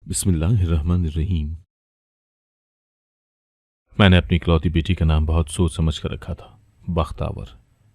बिस्मिल्लाहिर्रहमानिर्रहीम। मैंने अपनी इकलौती बेटी का नाम बहुत सोच समझ कर रखा था, बख्तावर।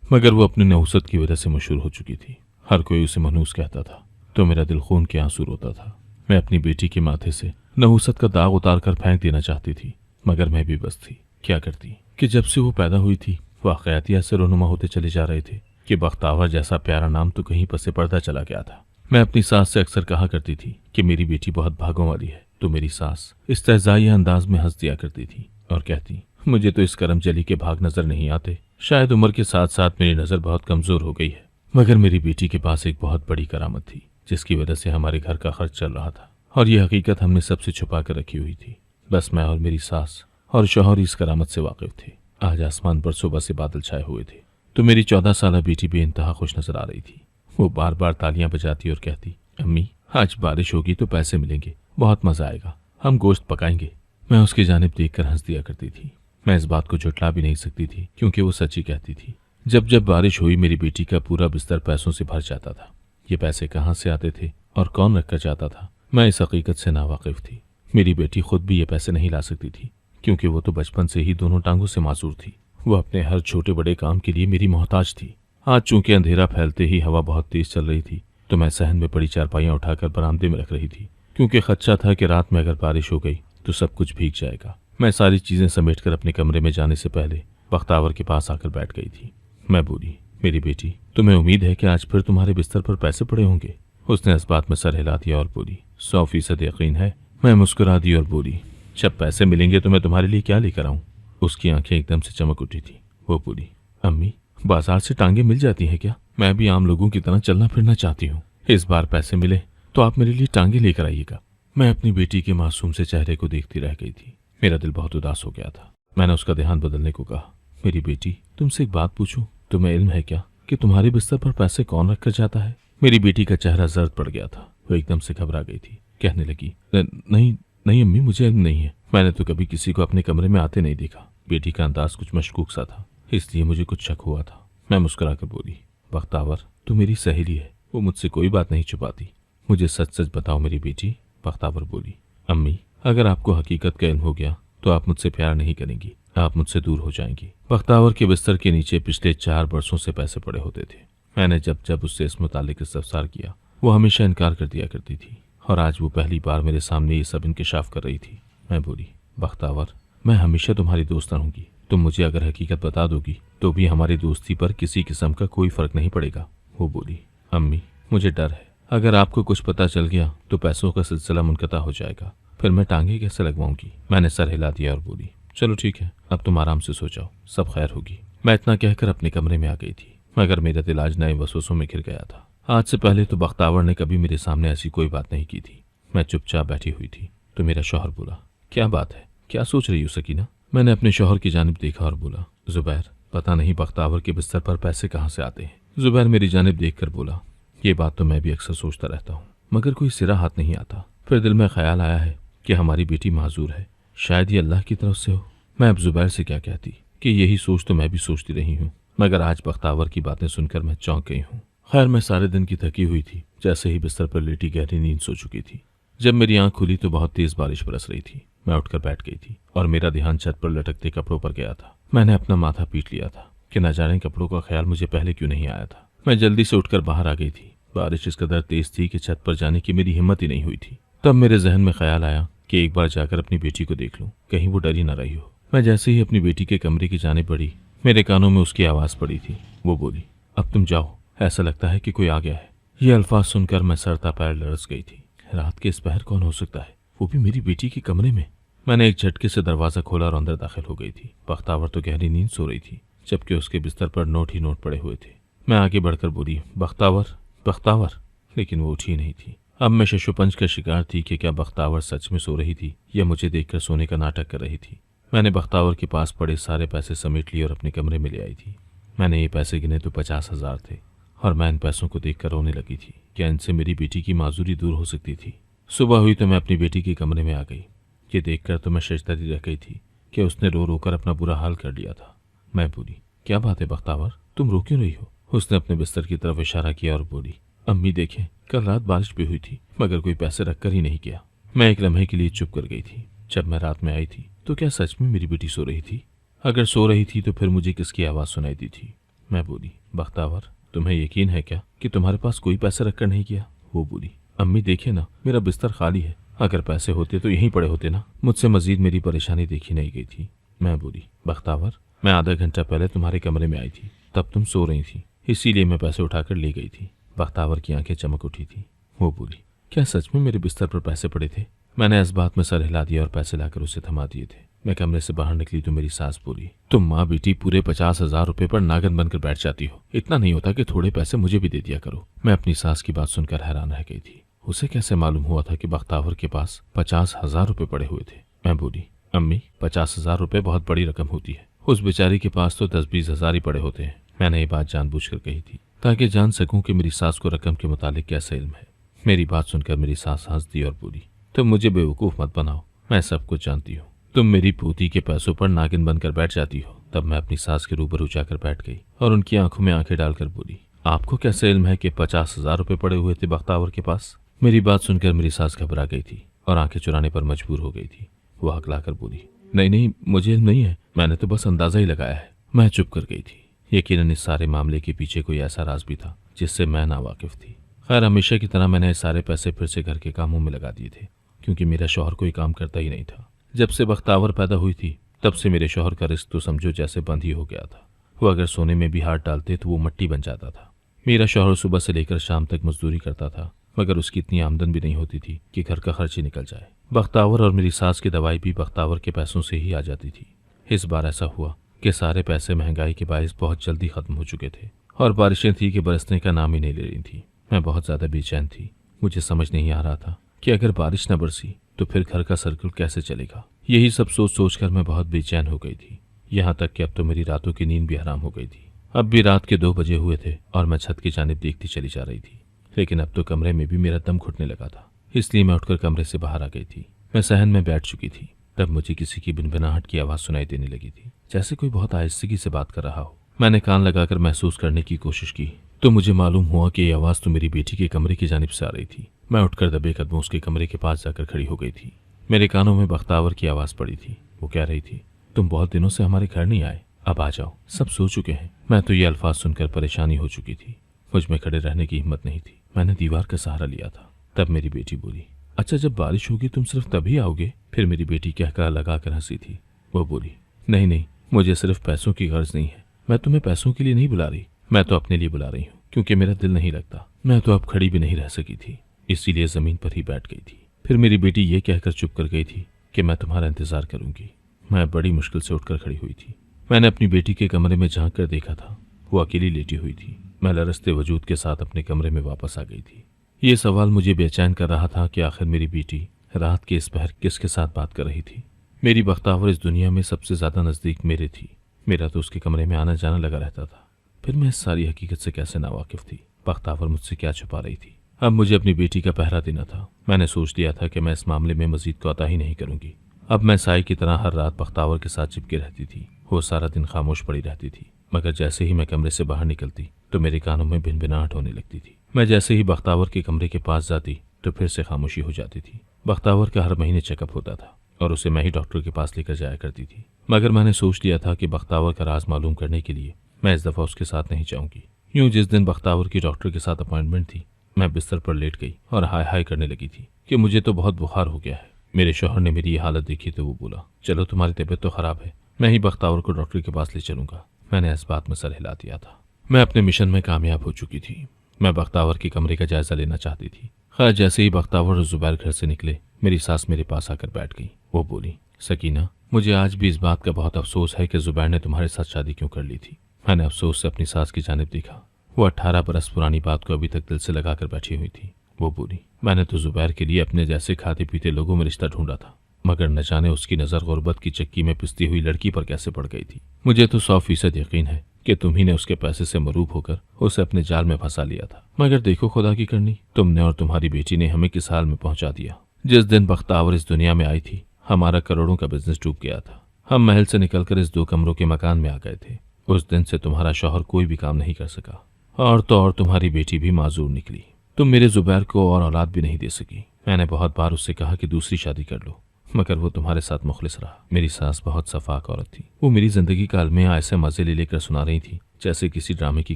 मगर वो अपनी नहुसत की वजह से मशहूर हो चुकी थी। हर कोई उसे मनहूस कहता था, तो मेरा दिल खून के आंसू रोता था। मैं अपनी बेटी के माथे से नहुसत का दाग उतार कर फेंक देना चाहती थी, मगर मैं भी बस थी। क्या करती कि जब से वो पैदा हुई थी, वाक़यात ऐसे रोनुमा होते चले जा रहे थे कि बख्तावर जैसा प्यारा नाम तो कहीं पसे पर्दा चला गया था। मैं अपनी सास से अक्सर कहा करती थी कि मेरी बेटी बहुत भागों वाली है, तो मेरी सास इस्तेज़ाई अंदाज में हंस दिया करती थी और कहती, मुझे तो इस करमचली के भाग नजर नहीं आते। शायद उम्र के साथ साथ मेरी नजर बहुत कमजोर हो गई है। मगर मेरी बेटी के पास एक बहुत बड़ी करामत थी, जिसकी वजह से हमारे घर का खर्च चल रहा था, और यह हकीकत हमने सबसे छुपा कर रखी हुई थी। बस मैं और मेरी सास और शौहर इस करामत से वाकिफ थे। आज आसमान पर सुबह से बादल छाए हुए थे, तो मेरी 14 साल बेटी बेइंतहा खुश नजर आ रही थी। वो बार बार तालियां बजाती और कहती, अम्मी आज बारिश होगी तो पैसे मिलेंगे, बहुत मजा आएगा, हम गोश्त पकाएंगे। मैं उसकी जानिब देखकर हंस दिया करती थी। मैं इस बात को झुठला भी नहीं सकती थी, क्योंकि वो सच्ची कहती थी। जब जब बारिश हुई, मेरी बेटी का पूरा बिस्तर पैसों से भर जाता था। ये पैसे कहाँ से आते थे और कौन रखकर जाता था, मैं इस हकीकत से नावाकिफ थी। मेरी बेटी खुद भी ये पैसे नहीं ला सकती थी, क्योंकि वो तो बचपन से ही दोनों टांगों से मासूर थी। वो अपने हर छोटे बड़े काम के लिए मेरी मोहताज थी। आज चूंकि अंधेरा फैलते ही हवा बहुत तेज चल रही थी, तो मैं सहन में पड़ी चारपाइयां उठाकर बरामदे में रख रही थी, क्योंकि खदशा था कि रात में अगर बारिश हो गई तो सब कुछ भीग जाएगा। मैं सारी चीजें समेटकर अपने कमरे में जाने से पहले बख्तावर के पास आकर बैठ गई थी। मैं बोली, मेरी बेटी, तुम्हें उम्मीद है कि आज फिर तुम्हारे बिस्तर पर पैसे पड़े होंगे? उसने इस बात में सर हिला दिया और बोली, 100% यकीन है। मैं मुस्कुरा दी और बोली, जब पैसे मिलेंगे तो मैं तुम्हारे लिए क्या लेकर आऊं? उसकी आंखें एकदम से चमक उठी थी। वो बोली, अम्मी बाजार से टांगे मिल जाती हैं क्या? मैं भी आम लोगों की तरह चलना फिरना चाहती हूँ। इस बार पैसे मिले तो आप मेरे लिए टांगे लेकर आइएगा। मैं अपनी बेटी के मासूम से चेहरे को देखती रह गई थी। मेरा दिल बहुत उदास हो गया था। मैंने उसका ध्यान बदलने को कहा, मेरी बेटी, तुमसे एक बात पूछूं? तुम्हें इल्म है क्या कि तुम्हारे बिस्तर पर पैसे कौन रख कर जाता है? मेरी बेटी का चेहरा जर्द पड़ गया था। वो एकदम से घबरा गई थी। कहने लगी, नहीं नहीं अम्मी, मुझे इल्म नहीं है। मैंने तो कभी किसी को अपने कमरे में आते नहीं देखा। बेटी का अंदाज कुछ मशकूक सा था, इसलिए मुझे कुछ शक हुआ था। मैं मुस्कुराकर बोली, बख्तावर, तू मेरी सहेली है, वो मुझसे कोई बात नहीं छुपाती। मुझे सच सच बताओ मेरी बेटी। बख्तावर बोली, अम्मी अगर आपको हकीकत का इल्म हो गया तो आप मुझसे प्यार नहीं करेंगी, आप मुझसे दूर हो जाएंगी। बख्तावर के बिस्तर के नीचे पिछले 4 बरसों से पैसे पड़े होते थे। मैंने जब जब उससे इस मुतालिक इस्तफसार किया, वो हमेशा इनकार कर दिया करती थी, और आज वो पहली बार मेरे सामने ये सब इंकिशाफ कर रही थी। मैं बोली, बख्तावर, मैं हमेशा तुम्हारी दोस्त रहूंगी। तुम मुझे अगर हकीकत बता दोगी तो भी हमारी दोस्ती पर किसी किस्म का कोई फर्क नहीं पड़ेगा। वो बोली, अम्मी मुझे डर है, अगर आपको कुछ पता चल गया तो पैसों का सिलसिला मुनक़ता हो जाएगा, फिर मैं टांगे कैसे लगवाऊंगी? मैंने सर हिला दिया और बोली, चलो ठीक है, अब तुम आराम से सो जाओ, सब खैर होगी। मैं इतना कहकर अपने कमरे में आ गई थी, मगर मेरा दिल आज नए वसवसों में घिर गया था। आज से पहले तो बख्तावर ने कभी मेरे सामने ऐसी कोई बात नहीं की थी। मैं चुपचाप बैठी हुई थी, तो मेरा शौहर बोला, क्या बात है, क्या सोच रही हो सकीना? मैंने अपने शौहर की जानिब देखा और बोला, जुबैर, पता नहीं बख्तावर के बिस्तर पर पैसे कहाँ से आते हैं। जुबैर मेरी जानिब देखकर बोला, ये बात तो मैं भी अक्सर सोचता रहता हूँ, मगर कोई सिरा हाथ नहीं आता। फिर दिल में ख्याल आया है कि हमारी बेटी माजूर है, शायद ये अल्लाह की तरफ से हो। मैं अब जुबैर से क्या कहती कि यही सोच तो मैं भी सोचती रही हूँ, मगर आज बख्तावर की बातें सुनकर मैं चौंक गई हूँ। खैर, मैं सारे दिन की थकी हुई थी। जैसे ही बिस्तर पर लेटी गहरी नींद सो चुकी थी। जब मेरी आंख खुली तो बहुत तेज बारिश बरस रही थी। मैं उठकर बैठ गई थी और मेरा ध्यान छत पर लटकते कपड़ों पर गया था। मैंने अपना माथा पीट लिया था कि न जाने कपड़ों का ख्याल मुझे पहले क्यों नहीं आया था। मैं जल्दी से उठकर बाहर आ गई थी। बारिश इस कदर तेज थी कि छत पर जाने की मेरी हिम्मत ही नहीं हुई थी। तब मेरे जहन में ख्याल आया कि एक बार जाकर अपनी बेटी को देख लूं, कहीं वो डरी न रही हो। मैं जैसे ही अपनी बेटी के कमरे की जाने बढ़ी, मेरे कानों में उसकी आवाज पड़ी थी। वो बोली, अब तुम जाओ, ऐसा लगता है कि कोई आ गया है। ये अल्फाज सुनकर मैं सरता पैर लरस गई थी। रात के इस पहर कौन हो सकता है, वो भी मेरी बेटी के कमरे में? मैंने एक झटके से दरवाजा खोला और अंदर दाखिल हो गई थी। बख्तावर तो गहरी नींद सो रही थी, जबकि उसके बिस्तर पर नोट ही नोट पड़े हुए थे। मैं आगे बढ़कर बोली, बख्तावर, बख्तावर, लेकिन वो उठी नहीं थी। अब मैं शशुपंज का शिकार थी कि क्या बख्तावर सच में सो रही थी या मुझे देखकर सोने का नाटक कर रही थी। मैंने बख्तावर के पास पड़े सारे पैसे समेट लिए और अपने कमरे में ले आई थी। मैंने ये पैसे गिने तो 50,000 थे, और मैं इन पैसों को देखकर रोने लगी थी। क्या इनसे मेरी बेटी की माजूरी दूर हो सकती थी? सुबह हुई तो मैं अपनी बेटी के कमरे में आ गई। ये देखकर तो मैं शर्मसारी रह गई थी कि उसने रो रो कर अपना बुरा हाल कर लिया था। मैं बोली, क्या बात है बख्तावर, तुम रो क्यों रही हो? उसने अपने बिस्तर की तरफ इशारा किया और बोली, अम्मी देखें, कल रात बारिश भी हुई थी, मगर कोई पैसे रख कर ही नहीं गया। मैं एक लम्हे के लिए चुप कर गई थी। जब मैं रात में आई थी तो क्या सच में मेरी बेटी सो रही थी? अगर सो रही थी तो फिर मुझे किसकी आवाज़ सुनाई दी थी? मैं बोली, बख्तावर, तुम्हें यकीन है क्या कि तुम्हारे पास कोई पैसे रखकर नहीं किया? वो बोली, अम्मी देखिए ना, मेरा बिस्तर खाली है। अगर पैसे होते तो यहीं पड़े होते ना। मुझसे मजीद मेरी परेशानी देखी नहीं गई थी। मैं बोली, बख्तावर, मैं आधा घंटा पहले तुम्हारे कमरे में आई थी, तब तुम सो रही थी, इसीलिए मैं पैसे उठाकर ले गई थी। बख्तावर की आंखें चमक उठी थी। वो बोली, क्या सच में मेरे बिस्तर पर पैसे पड़े थे? मैंने इस बात में सर हिला दिया और पैसे लाकर उसे थमा दिए थे। मैं कमरे से बाहर निकली तो मेरी सास बोली, तुम माँ बेटी पूरे 50,000 रुपए पर नागन बनकर बैठ जाती हो। इतना नहीं होता कि थोड़े पैसे मुझे भी दे दिया करो। मैं अपनी सास की बात सुनकर हैरान रह गई थी। उसे कैसे मालूम हुआ था कि बख्तावर के पास 50,000 रुपए पड़े हुए थे? मैं बोली, अम्मी, 50,000 रुपए बहुत बड़ी रकम होती है। उस बेचारी के पास तो 10-20 हजार ही पड़े होते हैं। मैंने ये बात जानबूझकर कही थी ताकि जान सकूं कि मेरी सास को रकम के मुतालिक कैसा इल्म है। मेरी बात सुनकर मेरी सास हंस दी और बोली, तुम मुझे बेवकूफ़ मत बनाओ, मैं सब कुछ जानती हूँ। तुम मेरी पोती के पैसों पर नागिन बनकर बैठ जाती हो। तब मैं अपनी सास के रूबरू जाकर बैठ गई और उनकी आंखों में आंखें डालकर बोली, आपको कैसे इल्म है कि 50,000 रुपए पड़े हुए थे बख्तावर के पास? मेरी बात सुनकर मेरी सास घबरा गई थी और आंखें चुराने पर मजबूर हो गई थी। वो हकलाकर बोली, नहीं नहीं, मुझे इल्म नहीं है, मैंने तो बस अंदाजा ही लगाया है। मैं चुप कर गई थी। यकीनन इस सारे मामले के पीछे कोई ऐसा राज भी था जिससे मैं नावाकिफ थी। खैर, हमेशा की तरह मैंने सारे पैसे फिर से घर के कामों में लगा दिए थे, क्योंकि मेरा शौहर कोई काम करता ही नहीं था। जब से बख्तावर पैदा हुई थी तब से मेरे शौहर का रिस्क तो समझो जैसे बंद ही हो गया था। वो अगर सोने में भी हाथ डालते तो वो मट्टी बन जाता था। मेरा शौहर सुबह से लेकर शाम तक मजदूरी करता था, मगर उसकी इतनी आमदन भी नहीं होती थी कि घर का खर्च ही निकल जाए। बख्तावर और मेरी सास की दवाई भी बख्तावर के पैसों से ही आ जाती थी। इस बार ऐसा हुआ कि सारे पैसे महंगाई के बायस बहुत जल्दी खत्म हो चुके थे और बारिशें थी कि बरसने का नाम ही नहीं ले रही थी। मैं बहुत ज़्यादा बेचैन थी। मुझे समझ नहीं आ रहा था कि अगर बारिश न बरसी तो फिर घर का सर्कल कैसे चलेगा। यही सब सोच सोचकर मैं बहुत बेचैन हो गई थी। यहाँ तक कि अब तो मेरी रातों की नींद भी हराम हो गई थी। अब भी रात के 2 बजे हुए थे और मैं छत की जानिब देखती चली जा रही थी, लेकिन अब तो कमरे में भी मेरा दम घुटने लगा था। इसलिए मैं उठकर कमरे से बाहर आ गई थी। मैं सहन में बैठ चुकी थी। तब मुझे किसी की बिनबिनाहट की आवाज़ सुनाई देने लगी थी, जैसे कोई बहुत आहिस्तगी से बात कर रहा हो। मैंने कान लगाकर महसूस करने की कोशिश की तो मुझे मालूम हुआ कि यह आवाज़ तो मेरी बेटी के कमरे की जानिब से आ रही थी। मैं उठकर दबे कदमों उसके कमरे के पास जाकर खड़ी हो गई थी। मेरे कानों में बख्तावर की आवाज़ पड़ी थी। वो कह रही थी, तुम बहुत दिनों से हमारे घर नहीं आए, अब आ जाओ, सब सो चुके हैं। मैं तो ये अल्फाज सुनकर परेशानी हो चुकी थी। मुझ में खड़े रहने की हिम्मत नहीं थी। मैंने दीवार का सहारा लिया था। तब मेरी बेटी बोली, अच्छा, जब बारिश होगी तुम सिर्फ तभी आओगे? फिर मेरी बेटी कहकर लगाकर हंसी थी। वो बोली, नहीं नहीं, मुझे सिर्फ पैसों की गर्ज नहीं है। मैं तुम्हें पैसों के लिए नहीं बुला रही, मैं तो अपने लिए बुला रही हूँ, क्योंकि मेरा दिल नहीं लगता। मैं तो अब खड़ी भी नहीं रह सकी थी, इसीलिए जमीन पर ही बैठ गई थी। फिर मेरी बेटी ये कहकर चुप कर गई थी कि मैं तुम्हारा इंतजार करूंगी। मैं बड़ी मुश्किल से उठकर खड़ी हुई थी। मैंने अपनी बेटी के कमरे में झांक कर देखा था। वो अकेली लेटी हुई थी। मैं लरसते वजूद के साथ अपने कमरे में वापस आ गई थी। ये सवाल मुझे बेचैन कर रहा था कि आखिर मेरी बेटी रात के इस पहर किसके साथ बात कर रही थी। मेरी बख्तावर इस दुनिया में सबसे ज्यादा नजदीक मेरे थी। मेरा तो उसके कमरे में आना जाना लगा रहता था। फिर मैं इस सारी हकीकत से कैसे नावाकिफ थी? बख्तावर मुझसे क्या छुपा रही थी? अब मुझे अपनी बेटी का पहरा देना था। मैंने सोच लिया था कि मैं इस मामले में मजीद कोताही नहीं करूंगी। अब मैं साई की तरह हर रात बख्तावर के साथ चिपके रहती थी। वो सारा दिन खामोश पड़ी रहती थी, मगर जैसे ही मैं कमरे से बाहर निकलती तो मेरे कानों में भिनभिनाहट होने लगती थी। मैं जैसे ही बख्तावर के कमरे के पास जाती तो फिर से खामोशी हो जाती थी। बख्तावर का हर महीने चेकअप होता था और उसे मैं ही डॉक्टर के पास लेकर जाया करती थी, मगर मैंने सोच लिया था कि बख्तावर का राज मालूम करने के लिए मैं इस दफ़ा उसके साथ नहीं जाऊंगी। यूं जिस दिन बख्तावर की डॉक्टर के साथ अपॉइंटमेंट थी, मैं बिस्तर पर लेट गई और हाय हाय करने लगी थी कि मुझे तो बहुत बुखार हो गया है। मेरे शौहर ने मेरी ये हालत देखी तो वो बोला, चलो तुम्हारी तबीयत तो खराब है, मैं ही बख्तावर को डॉक्टर के पास ले चलूंगा। मैंने इस बात में सर हिला दिया था। मैं अपने मिशन में कामयाब हो चुकी थी। मैं बख्तावर के कमरे का जायजा लेना चाहती थी। खैर, जैसे ही बख्तावर और जुबैर घर से निकले, मेरी सास मेरे पास आकर बैठ गई। वो बोली, सकीना, मुझे आज भी इस बात का बहुत अफसोस है कि जुबैर ने तुम्हारे साथ शादी क्यों कर ली थी। मैंने अफसोस से अपनी सास की जानिब देखा। वो 18 बरस पुरानी बात को अभी तक दिल से लगाकर बैठी हुई थी। वो बोली, मैंने तो जुबैर के लिए अपने जैसे खाते पीते लोगों में रिश्ता ढूंढा था, मगर न जाने उसकी नज़र गुर्बत की चक्की में पिसती हुई लड़की पर कैसे पड़ गई थी। मुझे तो 100% यकीन है कि तुम ही ने उसके पैसे से मरूब होकर उसे अपने जाल में फंसा लिया था। मगर देखो खुदा की करनी, तुमने और तुम्हारी बेटी ने हमें किस हाल में पहुंचा दिया। जिस दिन बख्तावर इस दुनिया में आई थी, हमारा करोड़ों का बिजनेस डूब गया था। हम महल से निकलकर इस 2 कमरों के मकान में आ गए थे। उस दिन से तुम्हारा शौहर कोई भी काम नहीं कर सका, और तो और तुम्हारी बेटी भी माजूर निकली। तुम मेरे जुबैर को और औलाद भी नहीं दे सकी। मैंने बहुत बार उससे कहा कि दूसरी शादी कर लो, मगर वो तुम्हारे साथ मुखलिस रहा। मेरी सास बहुत सफाक औरत थी। वो मेरी जिंदगी का अलमिया ऐसे मजे ले लेकर सुना रही थी जैसे किसी ड्रामे की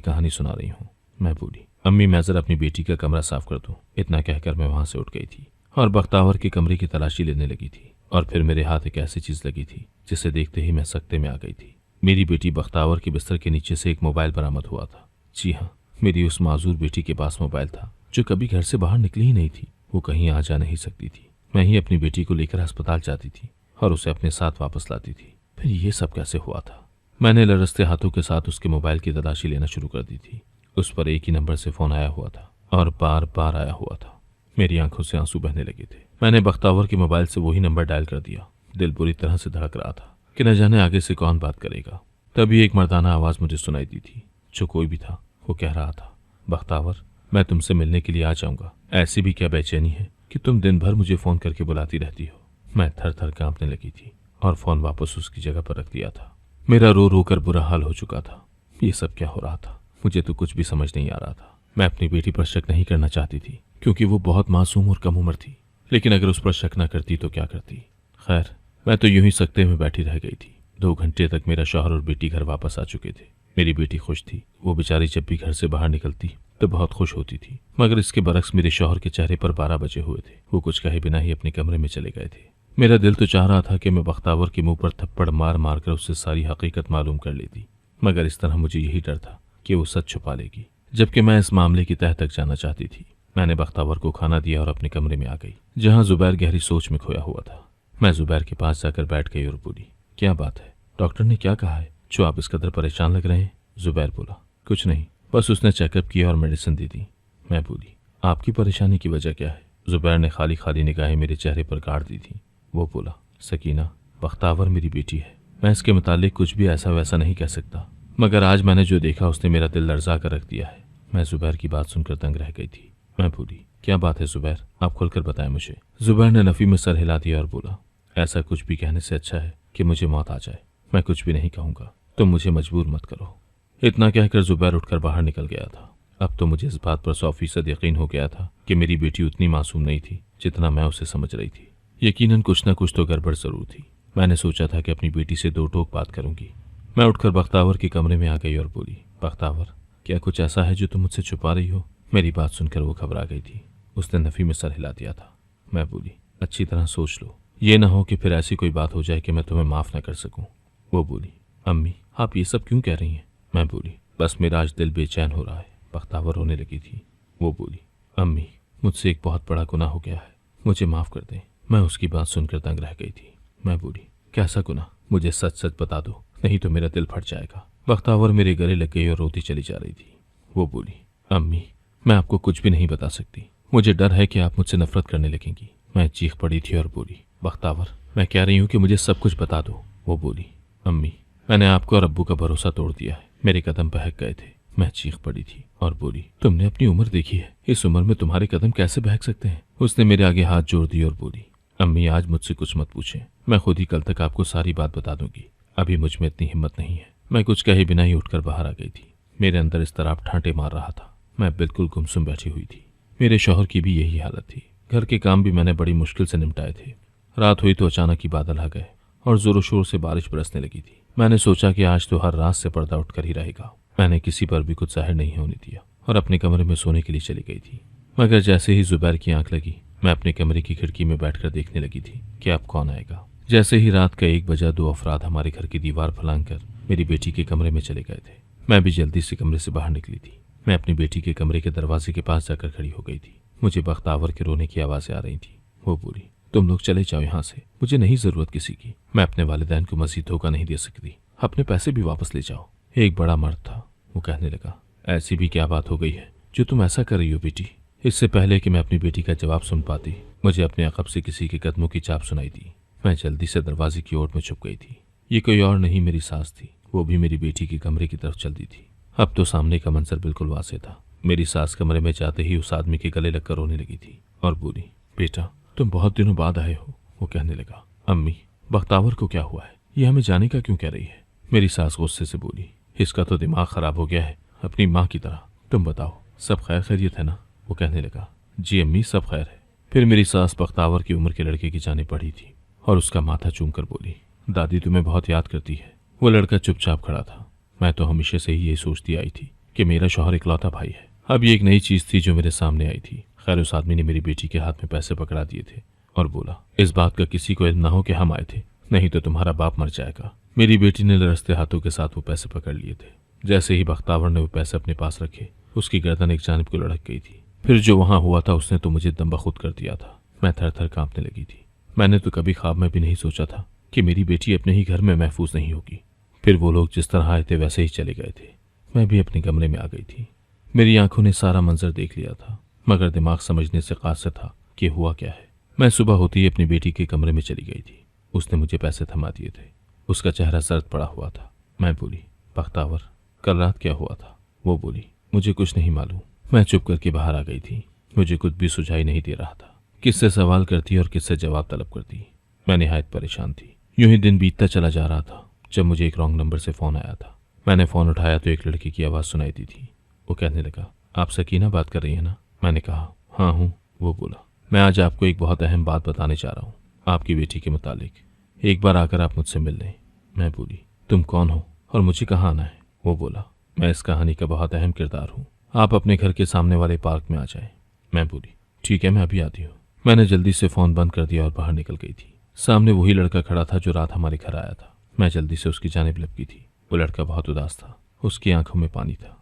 कहानी सुना रही हूँ। मैं बोली, अम्मी मैं जरा अपनी बेटी का कमरा साफ कर दूं। इतना कहकर मैं वहां से उठ गई थी और बख्तावर के कमरे की तलाशी लेने लगी थी। और फिर मेरे हाथ एक ऐसी चीज लगी थी जिसे देखते ही मैं सकते में आ गई थी। मेरी बेटी बख्तावर के बिस्तर के नीचे से एक मोबाइल बरामद हुआ था। जी हाँ, मेरी उस माजूर बेटी के पास मोबाइल था जो कभी घर से बाहर निकली ही नहीं थी। वो कहीं आ जा नहीं सकती थी। मैं ही अपनी बेटी को लेकर अस्पताल जाती थी और उसे अपने साथ वापस लाती थी। फिर ये सब कैसे हुआ था? मैंने लरसते हाथों के साथ उसके मोबाइल की तलाशी लेना शुरू कर दी थी। उस पर एक ही नंबर से फोन आया हुआ था और बार बार आया हुआ था। मेरी आंखों से आंसू बहने लगे थे। मैंने बख्तावर के मोबाइल से वही नंबर डायल कर दिया। दिल बुरी तरह से धड़क रहा था कि न जाने आगे से कौन बात करेगा। तभी एक मर्दाना आवाज मुझे सुनाई दी थी। जो कोई भी था वो कह रहा था, बख्तावर मैं तुमसे मिलने के लिए आ जाऊंगा। ऐसी भी क्या बेचैनी है कि तुम दिन भर मुझे फोन करके बुलाती रहती हो। मैं थर थर कांपने लगी थी और फोन वापस उसकी जगह पर रख दिया था। मेरा रो रो कर बुरा हाल हो चुका था। ये सब क्या हो रहा था? मुझे तो कुछ भी समझ नहीं आ रहा था। मैं अपनी बेटी पर शक नहीं करना चाहती थी क्योंकि वो बहुत मासूम और कम उम्र थी, लेकिन अगर उस पर शक न करती तो क्या करती। खैर, मैं तो यूं ही सकते में बैठी रह गई थी। 2 घंटे तक मेरा शौहर और बेटी घर वापस आ चुके थे। मेरी बेटी खुश थी। वो बेचारी जब भी घर से बाहर निकलती तो बहुत खुश होती थी, मगर इसके बरक्स मेरे शौहर के चेहरे पर 12 बजे हुए थे। वो कुछ कहे बिना ही अपने कमरे में चले गए थे। मेरा दिल तो चाह रहा था कि मैं बख्तावर के मुंह पर थप्पड़ मार मार कर उससे सारी हकीकत मालूम कर लेती, मगर इस तरह मुझे यही डर था कि वो सच छुपा लेगी, जबकि मैं इस मामले की तह तक जाना चाहती थी। मैंने बख्तावर को खाना दिया और अपने कमरे में आ गई, जहां जुबैर गहरी सोच में खोया हुआ था। मैं जुबैर के पास जाकर बैठ गई और बोली, क्या बात है? डॉक्टर ने क्या कहा है जो आप इस कदर परेशान लग रहे हैं? जुबैर बोला, कुछ नहीं, बस उसने चेकअप किया और मेडिसिन दे दी। मैं बोली, आपकी परेशानी की वजह क्या है? जुबैर ने खाली खाली निगाहें मेरे चेहरे पर गाड़ दी थी। वो बोला, सकीना, बख्तावर मेरी बेटी है। मैं इसके मुतालिक कुछ भी ऐसा वैसा नहीं कह सकता, मगर आज मैंने जो देखा उसने मेरा दिल लर्जा कर रख दिया है। मैं जुबैर की बात सुनकर दंग रह गई थी। मैं बोली, क्या बात है जुबैर, आप खुलकर बताएं मुझे। जुबैर ने नफी में सर हिला दिया और बोला, ऐसा कुछ भी कहने से अच्छा है कि मुझे मौत आ जाए। मैं कुछ भी नहीं कहूंगा, तुम मुझे मजबूर मत करो। इतना कहकर जुबैर उठकर बाहर निकल गया था। अब तो मुझे इस बात पर 100% यकीन हो गया था कि मेरी बेटी उतनी मासूम नहीं थी जितना मैं उसे समझ रही थी। यकीनन कुछ न कुछ तो गड़बड़ जरूर थी। मैंने सोचा था कि अपनी बेटी से 2 टोक बात करूंगी। मैं उठकर बख्तावर के कमरे में आ गई और बोली, बख्तावर, क्या कुछ ऐसा है जो तुम मुझसे छुपा रही हो? मेरी बात सुनकर वो घबरा गई थी। उसने नफी में सर हिला दिया था। मैं बोली, अच्छी तरह सोच लो, ये ना हो कि फिर ऐसी कोई बात हो जाए कि मैं तुम्हें माफ न कर सकूं। वो बोली, अम्मी आप ये सब क्यों कह रही हैं? मैं बोली, बस मेरा आज दिल बेचैन हो रहा है। बख्तावर रोने लगी थी। वो बोली, अम्मी मुझसे एक बहुत बड़ा गुनाह हो गया है, मुझे माफ कर दें। मैं उसकी बात सुनकर दंग रह गई थी। मैं बोली, कैसा गुनाह? मुझे सच सच बता दो, नहीं तो मेरा दिल फट जाएगा। बख्तावर मेरे गले लग गई और रोती चली जा रही थी। वो बोली, अम्मी मैं आपको कुछ भी नहीं बता सकती, मुझे डर है कि आप मुझसे नफरत करने लगेंगी। मैं चीख पड़ी थी और बोली, बख्तावर मैं कह रही हूँ कि मुझे सब कुछ बता दो। वो बोली, अम्मी मैंने आपको और अब्बू का भरोसा तोड़ दिया है। मेरे कदम बहक गए थे। मैं चीख पड़ी थी और बोली, तुमने अपनी उम्र देखी है, इस उम्र में तुम्हारे कदम कैसे बहक सकते हैं? उसने मेरे आगे हाथ जोड़ दिए और बोली, अम्मी आज मुझसे कुछ मत पूछें, मैं खुद ही कल तक आपको सारी बात बता दूंगी। अभी मुझ में इतनी हिम्मत नहीं है। मैं कुछ कहे बिना ही उठकर बाहर आ गई थी। मेरे अंदर इस तरह ठांटे मार रहा था। मैं बिल्कुल गुमसुम बैठी हुई थी। मेरे शौहर की भी यही हालत थी। घर के काम भी मैंने बड़ी मुश्किल से निपटाए थे। रात हुई तो अचानक ही बादल आ गए और जोरों शोर से बारिश बरसने लगी थी। मैंने सोचा कि आज तो हर रात से पर्दा उठकर ही रहेगा। मैंने किसी पर भी कुछ जाहिर नहीं होने दिया और अपने कमरे में सोने के लिए चली गई थी। मगर जैसे ही जुबैर की आंख लगी, मैं अपने कमरे की खिड़की में बैठकर देखने लगी थी कि अब कौन आएगा। जैसे ही रात का 1 बजा, 2 अफराद हमारे घर की दीवार फलांग मेरी बेटी के कमरे में चले गए थे। मैं भी जल्दी से कमरे से बाहर निकली थी। मैं अपनी बेटी के कमरे के दरवाजे के पास जाकर खड़ी हो गई थी। मुझे बख्तावर के रोने की आवाजें आ रही थी। वो बोली, तुम लोग चले जाओ यहाँ से, मुझे नहीं जरूरत किसी की। मैं अपने वालिदैन को मजीद धोखा नहीं दे सकती। अपने पैसे भी वापस ले जाओ। एक बड़ा मर्द था। वो कहने लगा, ऐसी भी क्या बात हो गई है जो तुम ऐसा कर रही हो बेटी? इससे पहले कि मैं अपनी बेटी का जवाब सुन पाती, मुझे अपने अकब से किसी के कदमों की चाप सुनाई दी। मैं जल्दी से दरवाजे की ओर में छुप गई थी। ये कोई और नहीं, मेरी सास थी। वो भी मेरी बेटी के कमरे की तरफ चल दी थी। अब तो सामने का मंजर बिल्कुल वाज़ेह था। मेरी सास कमरे में जाते ही उस आदमी के गले लगकर रोने लगी थी और बोली, बेटा तुम बहुत दिनों बाद आए हो। वो कहने लगा, अम्मी बख्तावर को क्या हुआ है? ये हमें जाने का क्यों कह रही है? मेरी सास गुस्से से बोली, इसका तो दिमाग खराब हो गया है, अपनी माँ की तरह। तुम बताओ सब खैर खैरियत है ना? वो कहने लगा, जी अम्मी सब खैर है। फिर मेरी सास बख्तावर की उम्र के लड़के की जाने पड़ी थी और उसका माथा चूम कर बोली, दादी तुम्हें बहुत याद करती है। वो लड़का चुपचाप खड़ा था। मैं तो हमेशा से ही यही सोचती आई थी कि मेरा शौहर इकलौता भाई है। अब ये एक नई चीज थी जो मेरे सामने आई थी। खैर, उस आदमी ने मेरी बेटी के हाथ में पैसे पकड़ा दिए थे और बोला, इस बात का किसी को इल्म ना हो कि हम आए थे, नहीं तो तुम्हारा बाप मर जाएगा। मेरी बेटी ने लरसते हाथों के साथ वो पैसे पकड़ लिए थे। जैसे ही बख्तावर ने वो पैसे अपने पास रखे, उसकी गर्दन एक जानिब को लड़क गई थी। फिर जो वहां हुआ था उसने तो मुझे दम बखुद कर दिया था। मैं थर थर कांपने लगी थी। मैंने तो कभी ख्वाब में भी नहीं सोचा था कि मेरी बेटी अपने ही घर में महफूज नहीं होगी। फिर वो लोग जिस तरह आए थे वैसे ही चले गए थे। मैं भी अपने कमरे में आ गई थी। मेरी आंखों ने सारा मंजर देख लिया था, मगर दिमाग समझने से कासिर था कि हुआ क्या है। मैं सुबह होती ही अपनी बेटी के कमरे में चली गई थी। उसने मुझे पैसे थमा दिए थे। उसका चेहरा सर्द पड़ा हुआ था। मैं बोली, बख्तावर, कल रात क्या हुआ था? वो बोली, मुझे कुछ नहीं मालूम। मैं चुप करके बाहर आ गई थी। मुझे कुछ भी सुझाई नहीं दे रहा था। किससे सवाल करती और किससे जवाब तलब करती। मैं निहायत परेशान थी। यूं ही दिन बीतता चला जा रहा था जब मुझे एक रॉन्ग नंबर से फ़ोन आया था। मैंने फ़ोन उठाया तो एक लड़की की आवाज़ सुनाई दी थी। वो कहने लगा, आप सकीना बात कर रही है ना? मैंने कहा, हाँ हूँ। वो बोला, मैं आज आपको एक बहुत अहम बात बताने जा रहा हूँ, आपकी बेटी के मुतालिक। एक बार आकर आप मुझसे मिल लें। मैं बोली, तुम कौन हो और मुझे कहाँ आना है? वो बोला, मैं इस कहानी का बहुत अहम किरदार हूँ, आप अपने घर के सामने वाले पार्क में आ जाएं। मैं बोली, ठीक है, मैं अभी आती हूँ। मैंने जल्दी से फ़ोन बंद कर दिया और बाहर निकल गई थी। सामने वही लड़का खड़ा था जो रात हमारे घर आया था। मैं जल्दी से उसकी जानिब लपकी थी। वो लड़का बहुत उदास था। उसकी आंखों में पानी था।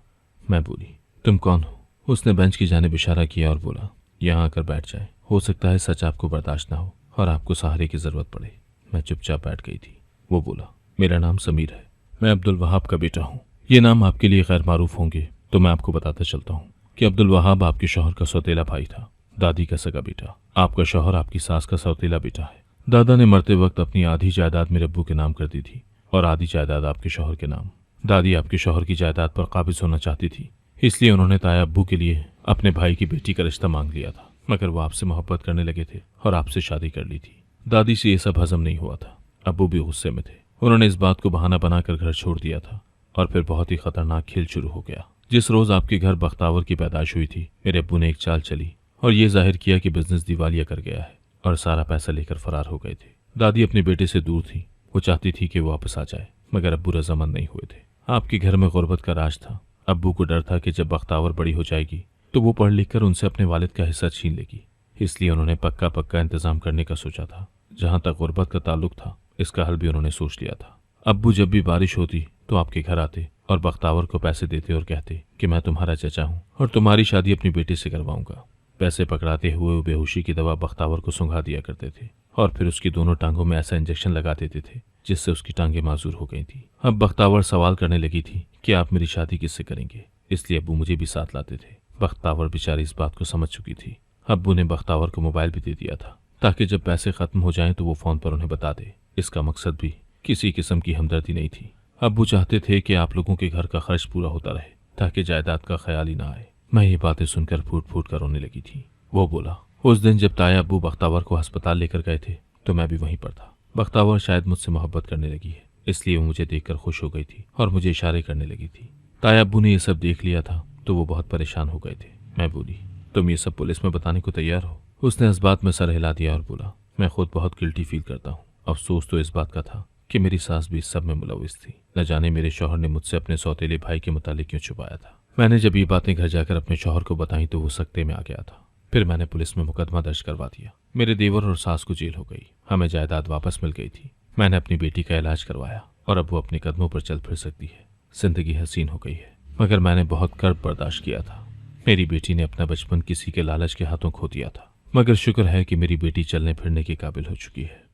मैं बोली, तुम कौन हो? उसने बेंच की जानिब इशारा किया और बोला, यहाँ आकर बैठ जाए। हो सकता है सच आपको बर्दाश्त ना हो और आपको सहारे की ज़रूरत पड़े। मैं चुपचाप बैठ गई थी। वो बोला, मेरा नाम समीर है, मैं अब्दुल वहाब का बेटा हूँ। ये नाम आपके लिए गैर मारूफ होंगे तो मैं आपको बताता चलता हूँ कि अब्दुल वहाब आपके शौहर का सौतेला भाई था, दादी का सगा बेटा। आपका शौहर आपकी सास का सौतेला बेटा है। दादा ने मरते वक्त अपनी आधी जायदाद मेरे अब्बू के नाम कर दी थी और आधी जायदाद आपके शौहर के नाम। दादी आपके शौहर की जायदाद पर काबिज होना चाहती थी, इसलिए उन्होंने ताया अब्बू के लिए अपने भाई की बेटी का रिश्ता मांग लिया था, मगर वो आपसे मोहब्बत करने लगे थे और आपसे शादी कर ली थी। दादी से ये सब हजम नहीं हुआ था। अब्बू भी गुस्से में थे। उन्होंने इस बात को बहाना बनाकर घर छोड़ दिया था और फिर बहुत ही खतरनाक खेल शुरू हो गया। जिस रोज आपके घर बख्तावर की पैदाइश हुई थी, मेरे अब्बू ने एक चाल चली और ये जाहिर किया कि बिजनेस दिवालिया कर गया है और सारा पैसा लेकर फरार हो गए थे। दादी अपने बेटे से दूर थी। वो चाहती थी कि वो वापस आ जाए, मगर अब्बू रजामंद नहीं हुए थे। आपके घर में गुर्बत का राज था। अब्बू को डर था कि जब बख्तावर बड़ी हो जाएगी तो वो पढ़ लिख कर उनसे अपने वालिद का हिस्सा छीन लेगी, इसलिए उन्होंने पक्का पक्का इंतजाम करने का सोचा था। जहां तक गुर्बत का ताल्लुक था, इसका हल भी उन्होंने सोच लिया था। अब्बू जब भी बारिश होती तो आपके घर आते और बख्तावर को पैसे देते और कहते कि मैं तुम्हारा चचा हूँ और तुम्हारी शादी अपनी बेटी से करवाऊंगा। पैसे पकड़ाते हुए वो बेहोशी की दवा बख्तावर को सुंघा दिया करते थे और फिर उसकी दोनों टांगों में ऐसा इंजेक्शन लगा देते थे जिससे उसकी टांगें माजूर हो गई थी। अब बख्तावर सवाल करने लगी थी कि आप मेरी शादी किससे करेंगे, इसलिए अब्बू मुझे भी साथ लाते थे। बख्तावर बेचारी इस बात को समझ चुकी थी। अब्बू ने बख्तावर को मोबाइल भी दे दिया था ताकि जब पैसे खत्म हो जाएं तो वो फोन पर उन्हें बता दे। इसका मकसद भी किसी किस्म की हमदर्दी नहीं थी। अब्बू चाहते थे कि आप लोगों के घर का खर्च पूरा होता रहे ताकि जायदाद का ख्याल ही ना आए। मैं ये बातें सुनकर फूट फूट कर रोने लगी थी। वो बोला, उस दिन जब ताया अब्बू बख्तावर को अस्पताल लेकर गए थे तो मैं भी वहीं पर था। बख्तावर शायद मुझसे मोहब्बत करने लगी है, इसलिए वो मुझे देखकर खुश हो गई थी और मुझे इशारे करने लगी थी। ताया अब्बू ने ये सब देख लिया था तो वो बहुत परेशान हो गए थे। मैं बोली, तुम ये सब पुलिस में बताने को तैयार हो? उसने इस बात में सर हिला दिया और बोला, मैं खुद बहुत गिल्टी फील करता हूँ। अफसोस तो इस बात का था कि मेरी सास भी इस सब में मुलविस थी। न जाने मेरे शौहर ने मुझसे अपने सौतेले भाई के मुतालिक क्यों छुपाया था। मैंने जब ये बातें घर जाकर अपने शौहर को बताई तो वो सख्ते में आ गया था। फिर मैंने पुलिस में मुकदमा दर्ज करवा दिया। मेरे देवर और सास को जेल हो गई। हमें जायदाद वापस मिल गई थी। मैंने अपनी बेटी का इलाज करवाया और अब वो अपने कदमों पर चल फिर सकती है। जिंदगी हसीन हो गई है, मगर मैंने बहुत कर्ब बर्दाश्त किया था। मेरी बेटी ने अपना बचपन किसी के लालच के हाथों खो दिया था, मगर शुक्र है कि मेरी बेटी चलने फिरने के काबिल हो चुकी है।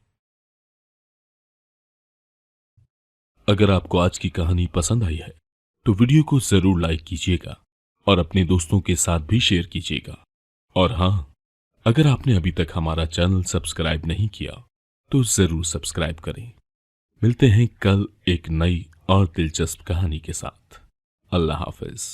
अगर आपको आज की कहानी पसंद आई है तो वीडियो को जरूर लाइक कीजिएगा और अपने दोस्तों के साथ भी शेयर कीजिएगा। और हाँ, अगर आपने अभी तक हमारा चैनल सब्सक्राइब नहीं किया तो जरूर सब्सक्राइब करें। मिलते हैं कल एक नई और दिलचस्प कहानी के साथ। अल्लाह हाफिज।